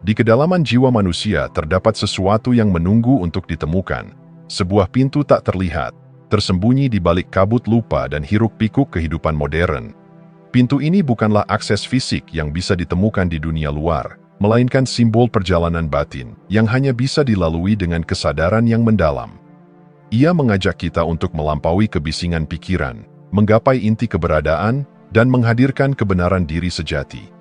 Di kedalaman jiwa manusia terdapat sesuatu yang menunggu untuk ditemukan. Sebuah pintu tak terlihat, tersembunyi di balik kabut lupa dan hiruk-pikuk kehidupan modern. Pintu ini bukanlah akses fisik yang bisa ditemukan di dunia luar, melainkan simbol perjalanan batin yang hanya bisa dilalui dengan kesadaran yang mendalam. Ia mengajak kita untuk melampaui kebisingan pikiran, menggapai inti keberadaan, dan menghadirkan kebenaran diri sejati.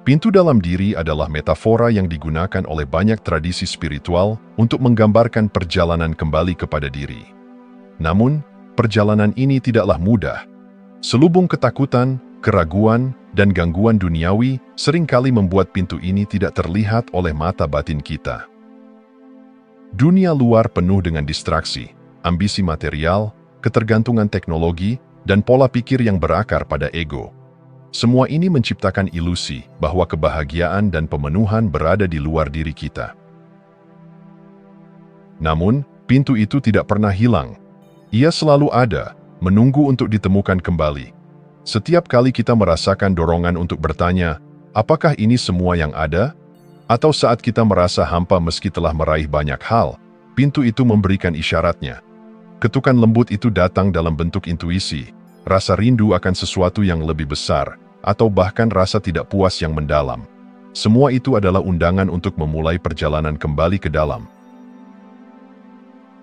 Pintu dalam diri adalah metafora yang digunakan oleh banyak tradisi spiritual untuk menggambarkan perjalanan kembali kepada diri. Namun, perjalanan ini tidaklah mudah. Selubung ketakutan, keraguan, dan gangguan duniawi seringkali membuat pintu ini tidak terlihat oleh mata batin kita. Dunia luar penuh dengan distraksi, ambisi material, ketergantungan teknologi, dan pola pikir yang berakar pada ego. Semua ini menciptakan ilusi bahwa kebahagiaan dan pemenuhan berada di luar diri kita. Namun, pintu itu tidak pernah hilang. Ia selalu ada, menunggu untuk ditemukan kembali. Setiap kali kita merasakan dorongan untuk bertanya, apakah ini semua yang ada? Atau saat kita merasa hampa meski telah meraih banyak hal, pintu itu memberikan isyaratnya. Ketukan lembut itu datang dalam bentuk intuisi, rasa rindu akan sesuatu yang lebih besar, atau bahkan rasa tidak puas yang mendalam. Semua itu adalah undangan untuk memulai perjalanan kembali ke dalam.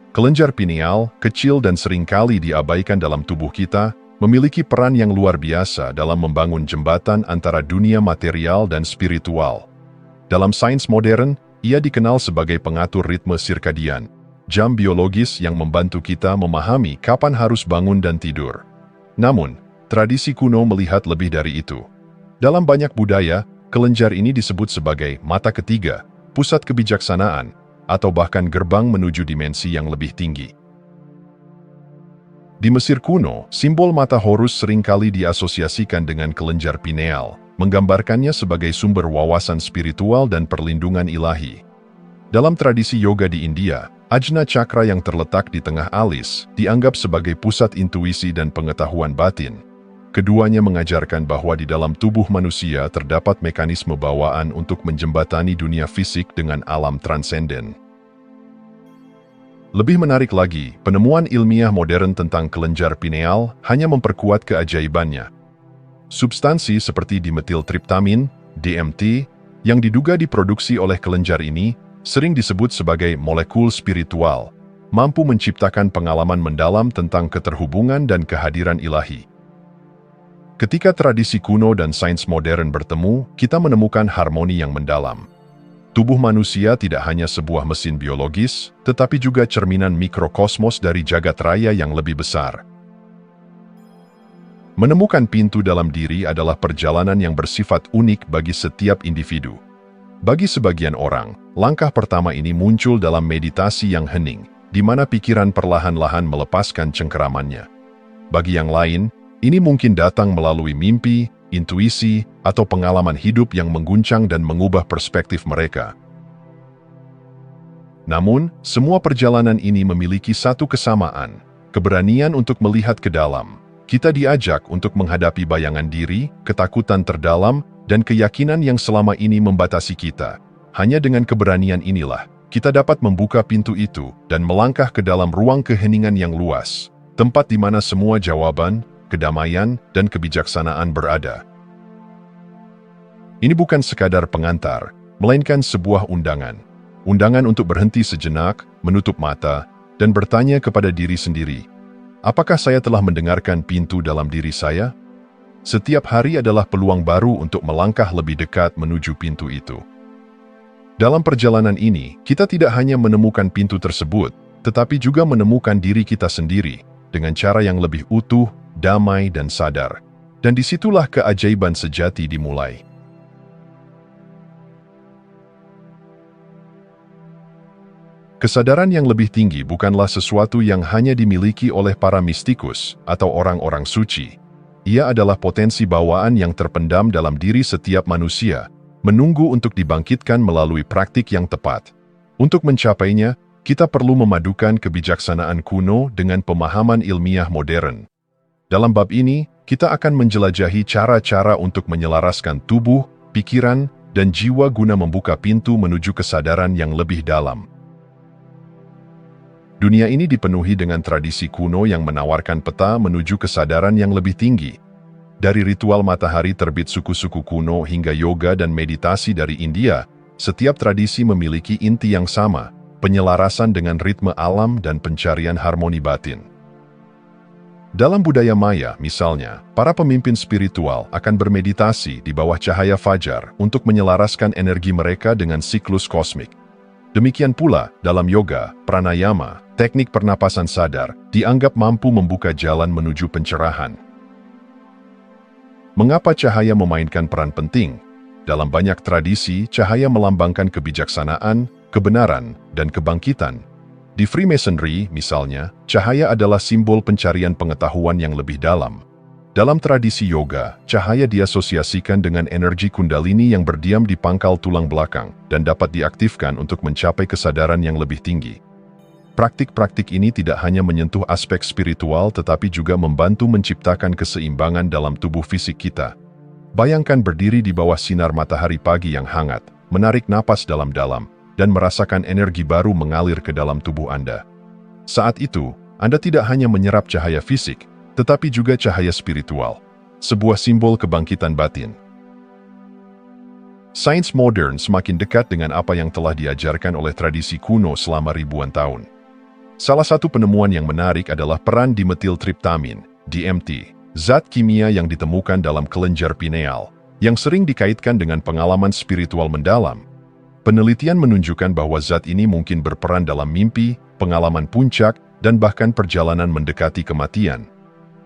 Kelenjar pineal, kecil dan seringkali diabaikan dalam tubuh kita, memiliki peran yang luar biasa dalam membangun jembatan antara dunia material dan spiritual. Dalam sains modern, ia dikenal sebagai pengatur ritme sirkadian, jam biologis yang membantu kita memahami kapan harus bangun dan tidur. Namun, tradisi kuno melihat lebih dari itu. Dalam banyak budaya, kelenjar ini disebut sebagai mata ketiga, pusat kebijaksanaan, atau bahkan gerbang menuju dimensi yang lebih tinggi. Di Mesir kuno, simbol mata Horus seringkali diasosiasikan dengan kelenjar pineal, menggambarkannya sebagai sumber wawasan spiritual dan perlindungan ilahi. Dalam tradisi yoga di India, Ajna Cakra yang terletak di tengah alis dianggap sebagai pusat intuisi dan pengetahuan batin. Keduanya mengajarkan bahwa di dalam tubuh manusia terdapat mekanisme bawaan untuk menjembatani dunia fisik dengan alam transenden. Lebih menarik lagi, penemuan ilmiah modern tentang kelenjar pineal hanya memperkuat keajaibannya. Substansi seperti dimetiltriptamin, DMT, yang diduga diproduksi oleh kelenjar ini, sering disebut sebagai molekul spiritual, mampu menciptakan pengalaman mendalam tentang keterhubungan dan kehadiran ilahi. Ketika tradisi kuno dan sains modern bertemu, kita menemukan harmoni yang mendalam. Tubuh manusia tidak hanya sebuah mesin biologis, tetapi juga cerminan mikrokosmos dari jagat raya yang lebih besar. Menemukan pintu dalam diri adalah perjalanan yang bersifat unik bagi setiap individu. Bagi sebagian orang, langkah pertama ini muncul dalam meditasi yang hening, di mana pikiran perlahan-lahan melepaskan cengkeramannya. Bagi yang lain, ini mungkin datang melalui mimpi, intuisi, atau pengalaman hidup yang mengguncang dan mengubah perspektif mereka. Namun, semua perjalanan ini memiliki satu kesamaan, keberanian untuk melihat ke dalam. Kita diajak untuk menghadapi bayangan diri, ketakutan terdalam, dan keyakinan yang selama ini membatasi kita. Hanya dengan keberanian inilah, kita dapat membuka pintu itu dan melangkah ke dalam ruang keheningan yang luas, tempat di mana semua jawaban, kedamaian, dan kebijaksanaan berada. Ini bukan sekadar pengantar, melainkan sebuah undangan. Undangan untuk berhenti sejenak, menutup mata, dan bertanya kepada diri sendiri, apakah saya telah mendengarkan pintu dalam diri saya? Setiap hari adalah peluang baru untuk melangkah lebih dekat menuju pintu itu. Dalam perjalanan ini, kita tidak hanya menemukan pintu tersebut, tetapi juga menemukan diri kita sendiri, dengan cara yang lebih utuh, damai dan sadar. Dan disitulah keajaiban sejati dimulai. Kesadaran yang lebih tinggi bukanlah sesuatu yang hanya dimiliki oleh para mistikus atau orang-orang suci. Ia adalah potensi bawaan yang terpendam dalam diri setiap manusia, menunggu untuk dibangkitkan melalui praktik yang tepat. Untuk mencapainya, kita perlu memadukan kebijaksanaan kuno dengan pemahaman ilmiah modern. Dalam bab ini, kita akan menjelajahi cara-cara untuk menyelaraskan tubuh, pikiran, dan jiwa guna membuka pintu menuju kesadaran yang lebih dalam. Dunia ini dipenuhi dengan tradisi kuno yang menawarkan peta menuju kesadaran yang lebih tinggi. Dari ritual matahari terbit suku-suku kuno hingga yoga dan meditasi dari India, setiap tradisi memiliki inti yang sama, penyelarasan dengan ritme alam dan pencarian harmoni batin. Dalam budaya Maya, misalnya, para pemimpin spiritual akan bermeditasi di bawah cahaya fajar untuk menyelaraskan energi mereka dengan siklus kosmik. Demikian pula, dalam yoga, pranayama, teknik pernapasan sadar, dianggap mampu membuka jalan menuju pencerahan. Mengapa cahaya memainkan peran penting? Dalam banyak tradisi, cahaya melambangkan kebijaksanaan, kebenaran, dan kebangkitan. Di Freemasonry, misalnya, cahaya adalah simbol pencarian pengetahuan yang lebih dalam. Dalam tradisi yoga, cahaya diasosiasikan dengan energi kundalini yang berdiam di pangkal tulang belakang dan dapat diaktifkan untuk mencapai kesadaran yang lebih tinggi. Praktik-praktik ini tidak hanya menyentuh aspek spiritual tetapi juga membantu menciptakan keseimbangan dalam tubuh fisik kita. Bayangkan berdiri di bawah sinar matahari pagi yang hangat, menarik napas dalam-dalam, dan merasakan energi baru mengalir ke dalam tubuh Anda. Saat itu, Anda tidak hanya menyerap cahaya fisik, tetapi juga cahaya spiritual, sebuah simbol kebangkitan batin. Sains modern semakin dekat dengan apa yang telah diajarkan oleh tradisi kuno selama ribuan tahun. Salah satu penemuan yang menarik adalah peran dimetiltriptamin, DMT, zat kimia yang ditemukan dalam kelenjar pineal, yang sering dikaitkan dengan pengalaman spiritual mendalam. Penelitian menunjukkan bahwa zat ini mungkin berperan dalam mimpi, pengalaman puncak, dan bahkan perjalanan mendekati kematian.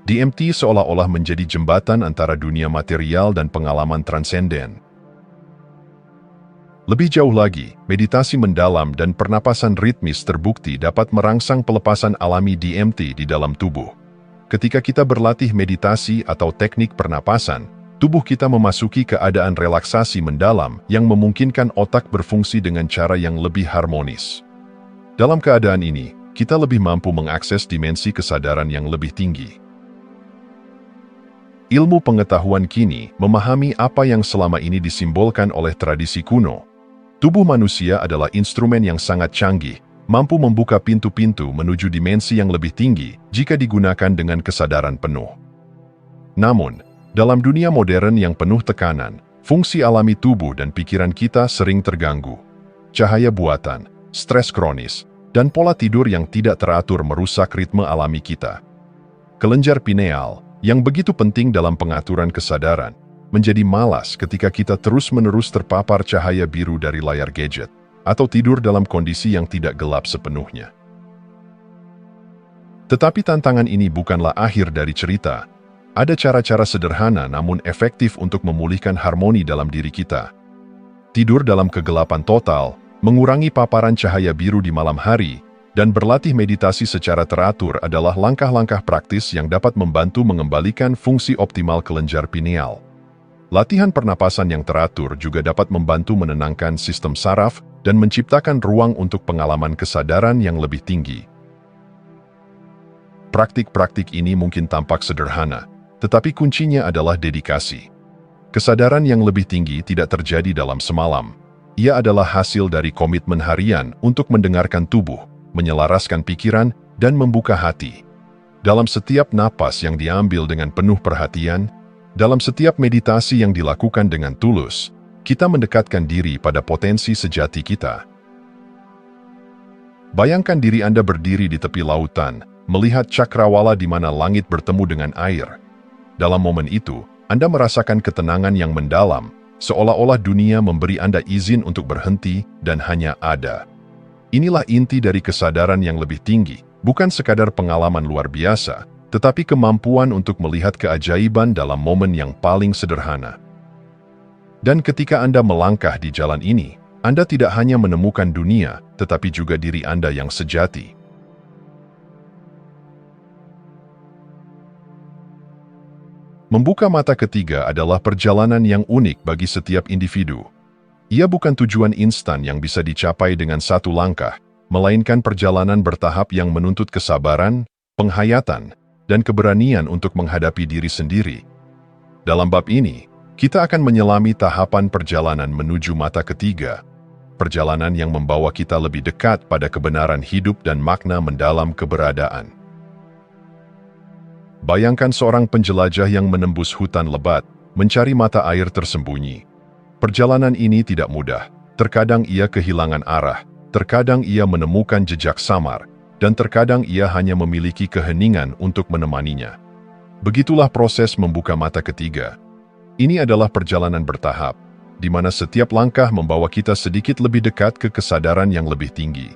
DMT seolah-olah menjadi jembatan antara dunia material dan pengalaman transenden. Lebih jauh lagi, meditasi mendalam dan pernapasan ritmis terbukti dapat merangsang pelepasan alami DMT di dalam tubuh. Ketika kita berlatih meditasi atau teknik pernapasan, tubuh kita memasuki keadaan relaksasi mendalam yang memungkinkan otak berfungsi dengan cara yang lebih harmonis. Dalam keadaan ini, kita lebih mampu mengakses dimensi kesadaran yang lebih tinggi. Ilmu pengetahuan kini memahami apa yang selama ini disimbolkan oleh tradisi kuno. Tubuh manusia adalah instrumen yang sangat canggih, mampu membuka pintu-pintu menuju dimensi yang lebih tinggi jika digunakan dengan kesadaran penuh. Namun, dalam dunia modern yang penuh tekanan, fungsi alami tubuh dan pikiran kita sering terganggu. Cahaya buatan, stres kronis, dan pola tidur yang tidak teratur merusak ritme alami kita. Kelenjar pineal, yang begitu penting dalam pengaturan kesadaran, menjadi malas ketika kita terus-menerus terpapar cahaya biru dari layar gadget, atau tidur dalam kondisi yang tidak gelap sepenuhnya. Tetapi tantangan ini bukanlah akhir dari cerita. Ada cara-cara sederhana namun efektif untuk memulihkan harmoni dalam diri kita. Tidur dalam kegelapan total, mengurangi paparan cahaya biru di malam hari, dan berlatih meditasi secara teratur adalah langkah-langkah praktis yang dapat membantu mengembalikan fungsi optimal kelenjar pineal. Latihan pernapasan yang teratur juga dapat membantu menenangkan sistem saraf dan menciptakan ruang untuk pengalaman kesadaran yang lebih tinggi. Praktik-praktik ini mungkin tampak sederhana, tetapi kuncinya adalah dedikasi. Kesadaran yang lebih tinggi tidak terjadi dalam semalam. Ia adalah hasil dari komitmen harian untuk mendengarkan tubuh, menyelaraskan pikiran, dan membuka hati. Dalam setiap napas yang diambil dengan penuh perhatian, dalam setiap meditasi yang dilakukan dengan tulus, kita mendekatkan diri pada potensi sejati kita. Bayangkan diri Anda berdiri di tepi lautan, melihat cakrawala di mana langit bertemu dengan air. Dalam momen itu, Anda merasakan ketenangan yang mendalam, seolah-olah dunia memberi Anda izin untuk berhenti dan hanya ada. Inilah inti dari kesadaran yang lebih tinggi, bukan sekadar pengalaman luar biasa, tetapi kemampuan untuk melihat keajaiban dalam momen yang paling sederhana. Dan ketika Anda melangkah di jalan ini, Anda tidak hanya menemukan dunia, tetapi juga diri Anda yang sejati. Membuka mata ketiga adalah perjalanan yang unik bagi setiap individu. Ia bukan tujuan instan yang bisa dicapai dengan satu langkah, melainkan perjalanan bertahap yang menuntut kesabaran, penghayatan, dan keberanian untuk menghadapi diri sendiri. Dalam bab ini, kita akan menyelami tahapan perjalanan menuju mata ketiga, perjalanan yang membawa kita lebih dekat pada kebenaran hidup dan makna mendalam keberadaan. Bayangkan seorang penjelajah yang menembus hutan lebat, mencari mata air tersembunyi. Perjalanan ini tidak mudah. Terkadang ia kehilangan arah, terkadang ia menemukan jejak samar, dan terkadang ia hanya memiliki keheningan untuk menemaninya. Begitulah proses membuka mata ketiga. Ini adalah perjalanan bertahap, di mana setiap langkah membawa kita sedikit lebih dekat ke kesadaran yang lebih tinggi.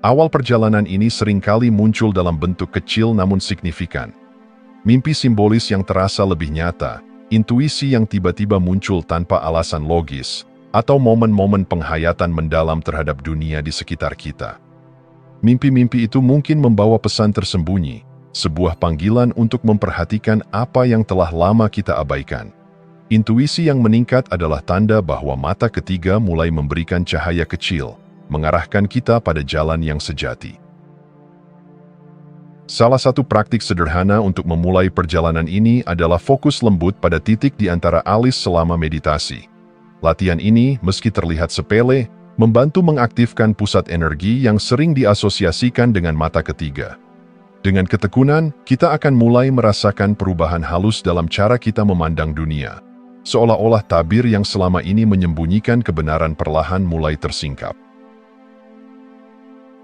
Awal perjalanan ini seringkali muncul dalam bentuk kecil namun signifikan. Mimpi simbolis yang terasa lebih nyata, intuisi yang tiba-tiba muncul tanpa alasan logis, atau momen-momen penghayatan mendalam terhadap dunia di sekitar kita. Mimpi-mimpi itu mungkin membawa pesan tersembunyi, sebuah panggilan untuk memperhatikan apa yang telah lama kita abaikan. Intuisi yang meningkat adalah tanda bahwa mata ketiga mulai memberikan cahaya kecil, mengarahkan kita pada jalan yang sejati. Salah satu praktik sederhana untuk memulai perjalanan ini adalah fokus lembut pada titik di antara alis selama meditasi. Latihan ini, meski terlihat sepele, membantu mengaktifkan pusat energi yang sering diasosiasikan dengan mata ketiga. Dengan ketekunan, kita akan mulai merasakan perubahan halus dalam cara kita memandang dunia. Seolah-olah tabir yang selama ini menyembunyikan kebenaran perlahan mulai tersingkap.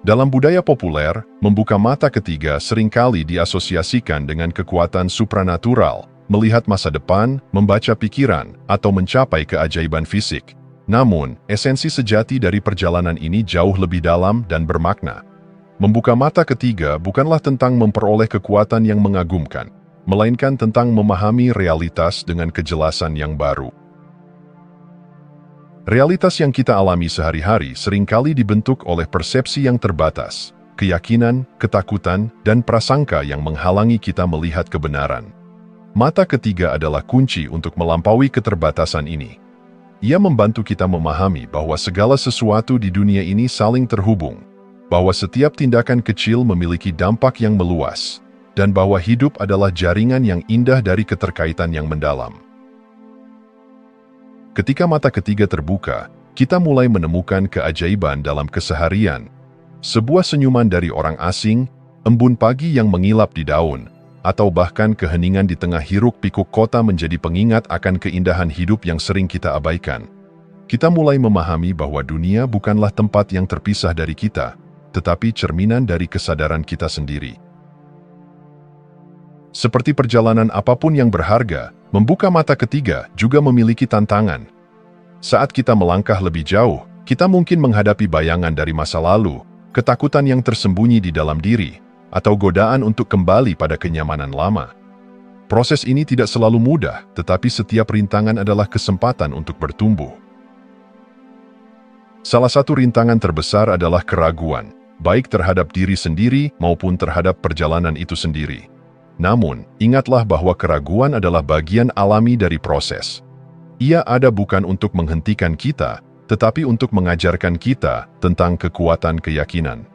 Dalam budaya populer, membuka mata ketiga seringkali diasosiasikan dengan kekuatan supranatural, melihat masa depan, membaca pikiran, atau mencapai keajaiban fisik. Namun, esensi sejati dari perjalanan ini jauh lebih dalam dan bermakna. Membuka mata ketiga bukanlah tentang memperoleh kekuatan yang mengagumkan, melainkan tentang memahami realitas dengan kejelasan yang baru. Realitas yang kita alami sehari-hari seringkali dibentuk oleh persepsi yang terbatas, keyakinan, ketakutan, dan prasangka yang menghalangi kita melihat kebenaran. Mata ketiga adalah kunci untuk melampaui keterbatasan ini. Ia membantu kita memahami bahwa segala sesuatu di dunia ini saling terhubung, bahwa setiap tindakan kecil memiliki dampak yang meluas, dan bahwa hidup adalah jaringan yang indah dari keterkaitan yang mendalam. Ketika mata ketiga terbuka, kita mulai menemukan keajaiban dalam keseharian. Sebuah senyuman dari orang asing, embun pagi yang mengilap di daun, atau bahkan keheningan di tengah hiruk-pikuk kota menjadi pengingat akan keindahan hidup yang sering kita abaikan. Kita mulai memahami bahwa dunia bukanlah tempat yang terpisah dari kita, tetapi cerminan dari kesadaran kita sendiri. Seperti perjalanan apapun yang berharga, membuka mata ketiga juga memiliki tantangan. Saat kita melangkah lebih jauh, kita mungkin menghadapi bayangan dari masa lalu, ketakutan yang tersembunyi di dalam diri, atau godaan untuk kembali pada kenyamanan lama. Proses ini tidak selalu mudah, tetapi setiap rintangan adalah kesempatan untuk bertumbuh. Salah satu rintangan terbesar adalah keraguan, baik terhadap diri sendiri maupun terhadap perjalanan itu sendiri. Namun, ingatlah bahwa keraguan adalah bagian alami dari proses. Ia ada bukan untuk menghentikan kita, tetapi untuk mengajarkan kita tentang kekuatan keyakinan.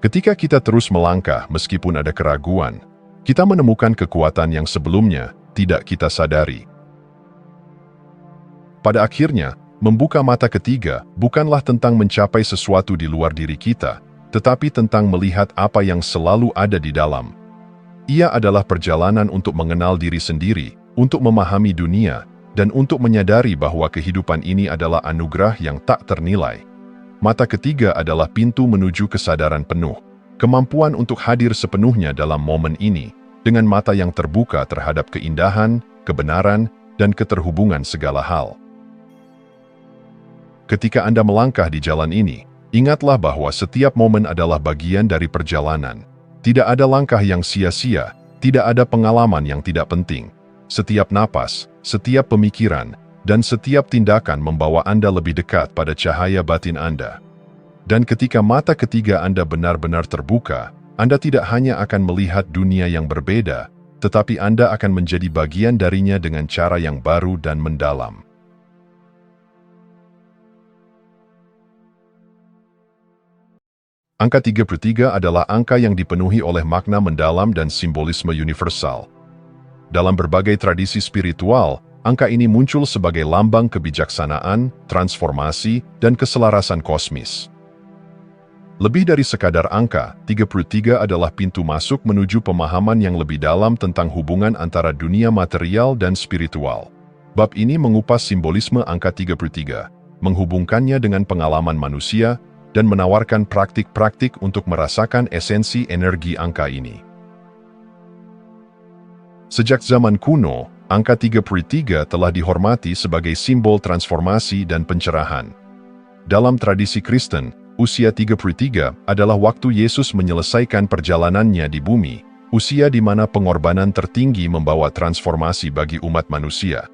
Ketika kita terus melangkah meskipun ada keraguan, kita menemukan kekuatan yang sebelumnya tidak kita sadari. Pada akhirnya, membuka mata ketiga bukanlah tentang mencapai sesuatu di luar diri kita, tetapi tentang melihat apa yang selalu ada di dalam. Ia adalah perjalanan untuk mengenal diri sendiri, untuk memahami dunia, dan untuk menyadari bahwa kehidupan ini adalah anugerah yang tak ternilai. Mata ketiga adalah pintu menuju kesadaran penuh, kemampuan untuk hadir sepenuhnya dalam momen ini, dengan mata yang terbuka terhadap keindahan, kebenaran, dan keterhubungan segala hal. Ketika Anda melangkah di jalan ini, ingatlah bahwa setiap momen adalah bagian dari perjalanan. Tidak ada langkah yang sia-sia, tidak ada pengalaman yang tidak penting. Setiap napas, setiap pemikiran, dan setiap tindakan membawa Anda lebih dekat pada cahaya batin Anda. Dan ketika mata ketiga Anda benar-benar terbuka, Anda tidak hanya akan melihat dunia yang berbeda, tetapi Anda akan menjadi bagian darinya dengan cara yang baru dan mendalam. Angka 33 adalah angka yang dipenuhi oleh makna mendalam dan simbolisme universal. Dalam berbagai tradisi spiritual, angka ini muncul sebagai lambang kebijaksanaan, transformasi, dan keselarasan kosmis. Lebih dari sekadar angka, 33 adalah pintu masuk menuju pemahaman yang lebih dalam tentang hubungan antara dunia material dan spiritual. Bab ini mengupas simbolisme angka 33, menghubungkannya dengan pengalaman manusia, dan menawarkan praktik-praktik untuk merasakan esensi energi angka ini. Sejak zaman kuno, angka 33 telah dihormati sebagai simbol transformasi dan pencerahan. Dalam tradisi Kristen, usia 33 adalah waktu Yesus menyelesaikan perjalanannya di bumi, usia di mana pengorbanan tertinggi membawa transformasi bagi umat manusia.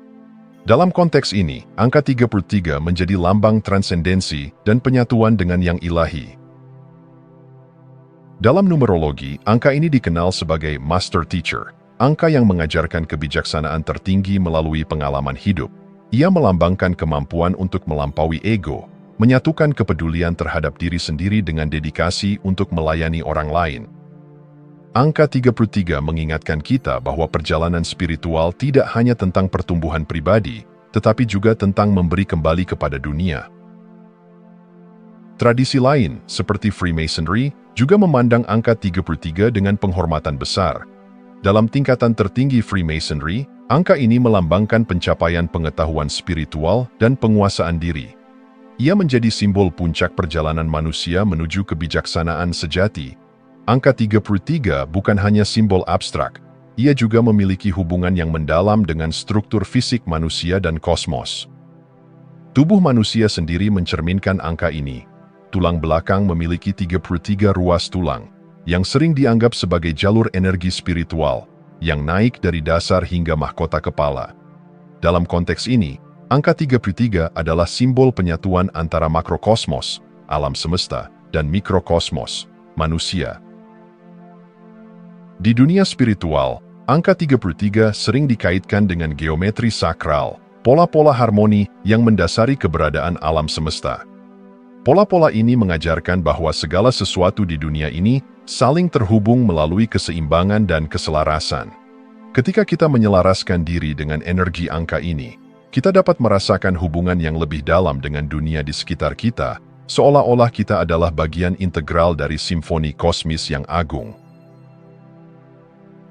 Dalam konteks ini, angka 33 menjadi lambang transendensi dan penyatuan dengan yang ilahi. Dalam numerologi, angka ini dikenal sebagai Master Teacher, angka yang mengajarkan kebijaksanaan tertinggi melalui pengalaman hidup. Ia melambangkan kemampuan untuk melampaui ego, menyatukan kepedulian terhadap diri sendiri dengan dedikasi untuk melayani orang lain. Angka 33 mengingatkan kita bahwa perjalanan spiritual tidak hanya tentang pertumbuhan pribadi, tetapi juga tentang memberi kembali kepada dunia. Tradisi lain, seperti Freemasonry, juga memandang angka 33 dengan penghormatan besar. Dalam tingkatan tertinggi Freemasonry, angka ini melambangkan pencapaian pengetahuan spiritual dan penguasaan diri. Ia menjadi simbol puncak perjalanan manusia menuju kebijaksanaan sejati. Angka 33 bukan hanya simbol abstrak, ia juga memiliki hubungan yang mendalam dengan struktur fisik manusia dan kosmos. Tubuh manusia sendiri mencerminkan angka ini. Tulang belakang memiliki 33 ruas tulang, yang sering dianggap sebagai jalur energi spiritual, yang naik dari dasar hingga mahkota kepala. Dalam konteks ini, angka 33 adalah simbol penyatuan antara makrokosmos, alam semesta, dan mikrokosmos, manusia. Di dunia spiritual, angka 33 sering dikaitkan dengan geometri sakral, pola-pola harmoni yang mendasari keberadaan alam semesta. Pola-pola ini mengajarkan bahwa segala sesuatu di dunia ini saling terhubung melalui keseimbangan dan keselarasan. Ketika kita menyelaraskan diri dengan energi angka ini, kita dapat merasakan hubungan yang lebih dalam dengan dunia di sekitar kita, seolah-olah kita adalah bagian integral dari simfoni kosmis yang agung.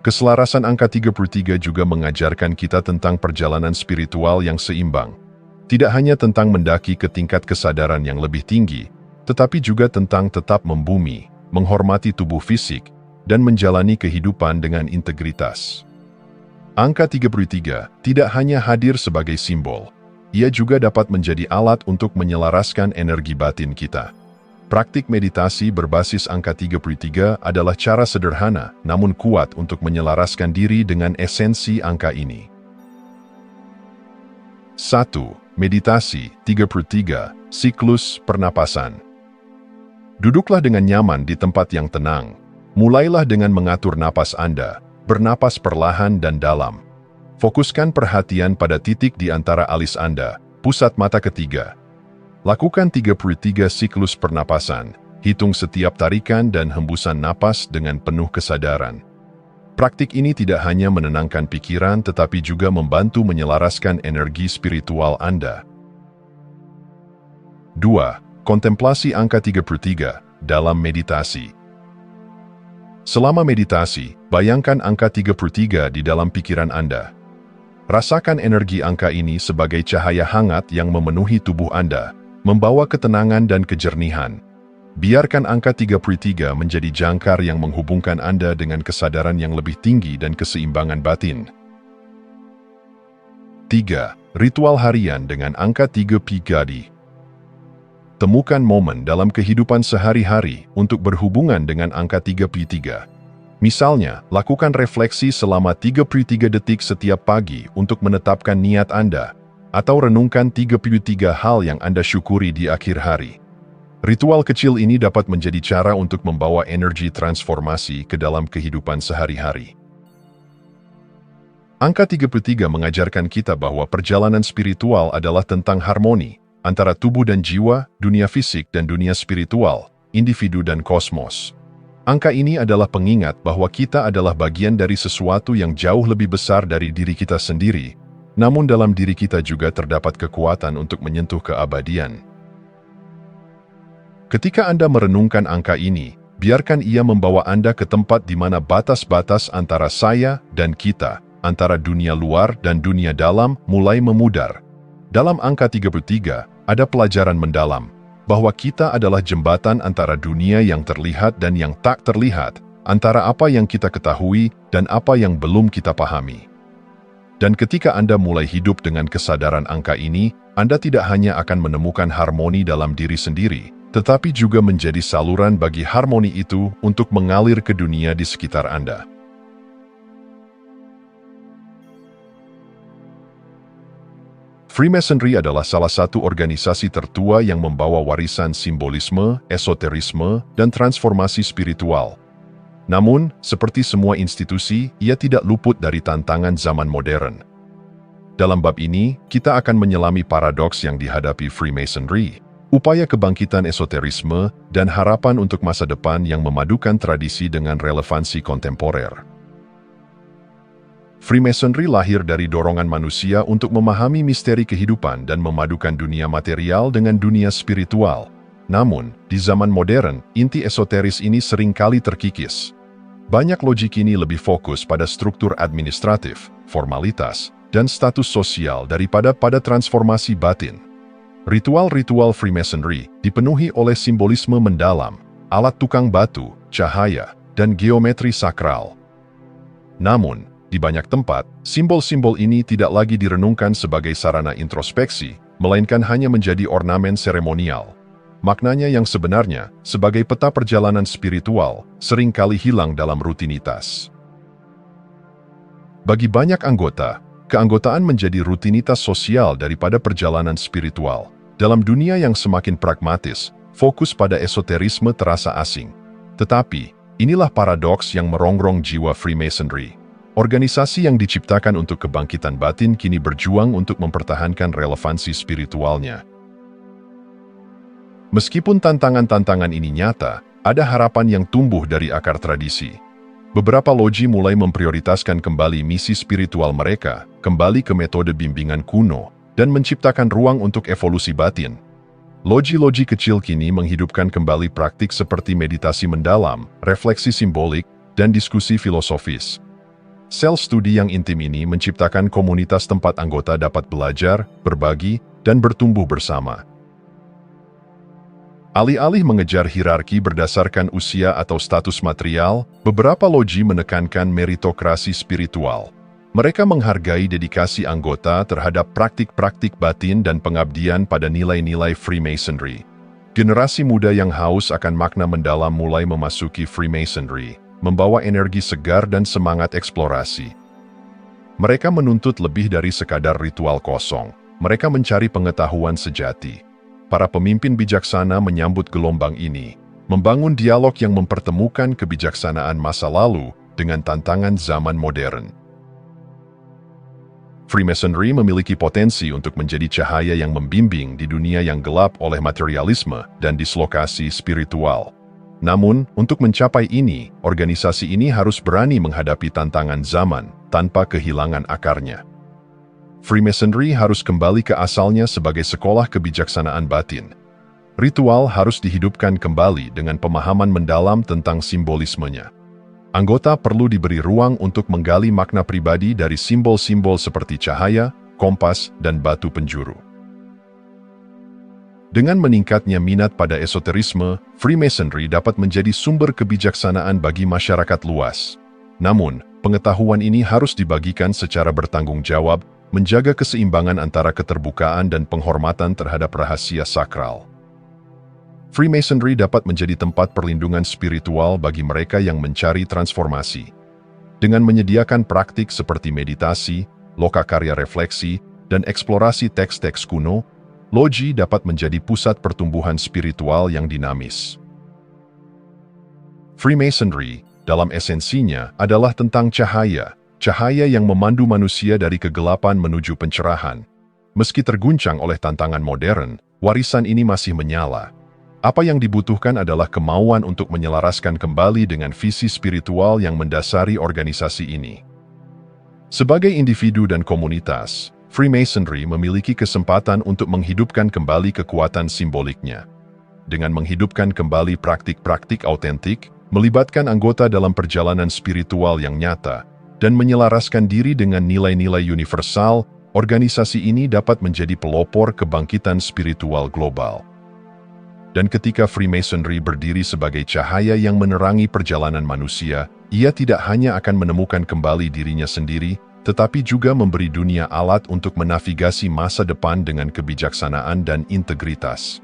Keselarasan angka 33 juga mengajarkan kita tentang perjalanan spiritual yang seimbang. Tidak hanya tentang mendaki ke tingkat kesadaran yang lebih tinggi, tetapi juga tentang tetap membumi, menghormati tubuh fisik, dan menjalani kehidupan dengan integritas. Angka 33 tidak hanya hadir sebagai simbol, ia juga dapat menjadi alat untuk menyelaraskan energi batin kita. Praktik meditasi berbasis angka 33 adalah cara sederhana namun kuat untuk menyelaraskan diri dengan esensi angka ini. 1. Meditasi 33. Siklus pernapasan. Duduklah dengan nyaman di tempat yang tenang. Mulailah dengan mengatur napas Anda, bernapas perlahan dan dalam. Fokuskan perhatian pada titik di antara alis Anda, pusat mata ketiga. Lakukan 33 siklus pernapasan, hitung setiap tarikan dan hembusan napas dengan penuh kesadaran. Praktik ini tidak hanya menenangkan pikiran tetapi juga membantu menyelaraskan energi spiritual Anda. 2. Kontemplasi angka 33 dalam meditasi. Selama meditasi, bayangkan angka 33 di dalam pikiran Anda. Rasakan energi angka ini sebagai cahaya hangat yang memenuhi tubuh Anda, membawa ketenangan dan kejernihan. Biarkan angka 33 menjadi jangkar yang menghubungkan Anda dengan kesadaran yang lebih tinggi dan keseimbangan batin. 3. Ritual harian dengan angka 3 Pigadi. Temukan momen dalam kehidupan sehari-hari untuk berhubungan dengan angka 3P3. Misalnya, lakukan refleksi selama 33 detik setiap pagi untuk menetapkan niat Anda, atau renungkan 33 hal yang Anda syukuri di akhir hari. Ritual kecil ini dapat menjadi cara untuk membawa energi transformasi ke dalam kehidupan sehari-hari. Angka 33 mengajarkan kita bahwa perjalanan spiritual adalah tentang harmoni antara tubuh dan jiwa, dunia fisik dan dunia spiritual, individu dan kosmos. Angka ini adalah pengingat bahwa kita adalah bagian dari sesuatu yang jauh lebih besar dari diri kita sendiri, namun dalam diri kita juga terdapat kekuatan untuk menyentuh keabadian. Ketika Anda merenungkan angka ini, biarkan ia membawa Anda ke tempat di mana batas-batas antara saya dan kita, antara dunia luar dan dunia dalam, mulai memudar. Dalam angka 33, ada pelajaran mendalam, bahwa kita adalah jembatan antara dunia yang terlihat dan yang tak terlihat, antara apa yang kita ketahui dan apa yang belum kita pahami. Dan ketika Anda mulai hidup dengan kesadaran angka ini, Anda tidak hanya akan menemukan harmoni dalam diri sendiri, tetapi juga menjadi saluran bagi harmoni itu untuk mengalir ke dunia di sekitar Anda. Freemasonry adalah salah satu organisasi tertua yang membawa warisan simbolisme, esoterisme, dan transformasi spiritual. Namun, seperti semua institusi, ia tidak luput dari tantangan zaman modern. Dalam bab ini, kita akan menyelami paradoks yang dihadapi Freemasonry, upaya kebangkitan esoterisme, dan harapan untuk masa depan yang memadukan tradisi dengan relevansi kontemporer. Freemasonry lahir dari dorongan manusia untuk memahami misteri kehidupan dan memadukan dunia material dengan dunia spiritual. Namun, di zaman modern, inti esoteris ini seringkali terkikis. Banyak logik ini lebih fokus pada struktur administratif, formalitas, dan status sosial daripada pada transformasi batin. Ritual-ritual Freemasonry dipenuhi oleh simbolisme mendalam, alat tukang batu, cahaya, dan geometri sakral. Namun, di banyak tempat, simbol-simbol ini tidak lagi direnungkan sebagai sarana introspeksi, melainkan hanya menjadi ornamen seremonial. Maknanya yang sebenarnya, sebagai peta perjalanan spiritual, seringkali hilang dalam rutinitas. Bagi banyak anggota, keanggotaan menjadi rutinitas sosial daripada perjalanan spiritual. Dalam dunia yang semakin pragmatis, fokus pada esoterisme terasa asing. Tetapi, inilah paradoks yang merongrong jiwa Freemasonry. Organisasi yang diciptakan untuk kebangkitan batin kini berjuang untuk mempertahankan relevansi spiritualnya. Meskipun tantangan-tantangan ini nyata, ada harapan yang tumbuh dari akar tradisi. Beberapa loji mulai memprioritaskan kembali misi spiritual mereka, kembali ke metode bimbingan kuno, dan menciptakan ruang untuk evolusi batin. Loji-loji kecil kini menghidupkan kembali praktik seperti meditasi mendalam, refleksi simbolik, dan diskusi filosofis. Sel studi yang intim ini menciptakan komunitas tempat anggota dapat belajar, berbagi, dan bertumbuh bersama. Alih-alih mengejar hierarki berdasarkan usia atau status material, beberapa loji menekankan meritokrasi spiritual. Mereka menghargai dedikasi anggota terhadap praktik-praktik batin dan pengabdian pada nilai-nilai Freemasonry. Generasi muda yang haus akan makna mendalam mulai memasuki Freemasonry, membawa energi segar dan semangat eksplorasi. Mereka menuntut lebih dari sekadar ritual kosong. Mereka mencari pengetahuan sejati. Para pemimpin bijaksana menyambut gelombang ini, membangun dialog yang mempertemukan kebijaksanaan masa lalu dengan tantangan zaman modern. Freemasonry memiliki potensi untuk menjadi cahaya yang membimbing di dunia yang gelap oleh materialisme dan dislokasi spiritual. Namun, untuk mencapai ini, organisasi ini harus berani menghadapi tantangan zaman tanpa kehilangan akarnya. Freemasonry harus kembali ke asalnya sebagai sekolah kebijaksanaan batin. Ritual harus dihidupkan kembali dengan pemahaman mendalam tentang simbolismenya. Anggota perlu diberi ruang untuk menggali makna pribadi dari simbol-simbol seperti cahaya, kompas, dan batu penjuru. Dengan meningkatnya minat pada esoterisme, Freemasonry dapat menjadi sumber kebijaksanaan bagi masyarakat luas. Namun, pengetahuan ini harus dibagikan secara bertanggung jawab, menjaga keseimbangan antara keterbukaan dan penghormatan terhadap rahasia sakral. Freemasonry dapat menjadi tempat perlindungan spiritual bagi mereka yang mencari transformasi. Dengan menyediakan praktik seperti meditasi, lokakarya refleksi, dan eksplorasi teks-teks kuno, loji dapat menjadi pusat pertumbuhan spiritual yang dinamis. Freemasonry, dalam esensinya, adalah tentang cahaya, cahaya yang memandu manusia dari kegelapan menuju pencerahan. Meski terguncang oleh tantangan modern, warisan ini masih menyala. Apa yang dibutuhkan adalah kemauan untuk menyelaraskan kembali dengan visi spiritual yang mendasari organisasi ini. Sebagai individu dan komunitas, Freemasonry memiliki kesempatan untuk menghidupkan kembali kekuatan simboliknya. Dengan menghidupkan kembali praktik-praktik autentik, melibatkan anggota dalam perjalanan spiritual yang nyata, dan menyelaraskan diri dengan nilai-nilai universal, organisasi ini dapat menjadi pelopor kebangkitan spiritual global. Dan ketika Freemasonry berdiri sebagai cahaya yang menerangi perjalanan manusia, ia tidak hanya akan menemukan kembali dirinya sendiri, tetapi juga memberi dunia alat untuk menavigasi masa depan dengan kebijaksanaan dan integritas.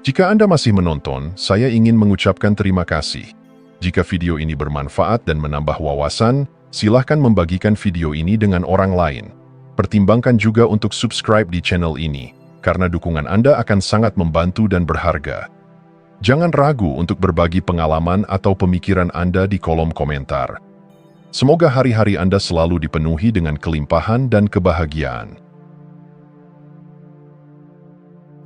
Jika Anda masih menonton, saya ingin mengucapkan terima kasih. Jika video ini bermanfaat dan menambah wawasan, silahkan membagikan video ini dengan orang lain. Pertimbangkan juga untuk subscribe di channel ini, karena dukungan Anda akan sangat membantu dan berharga. Jangan ragu untuk berbagi pengalaman atau pemikiran Anda di kolom komentar. Semoga hari-hari Anda selalu dipenuhi dengan kelimpahan dan kebahagiaan.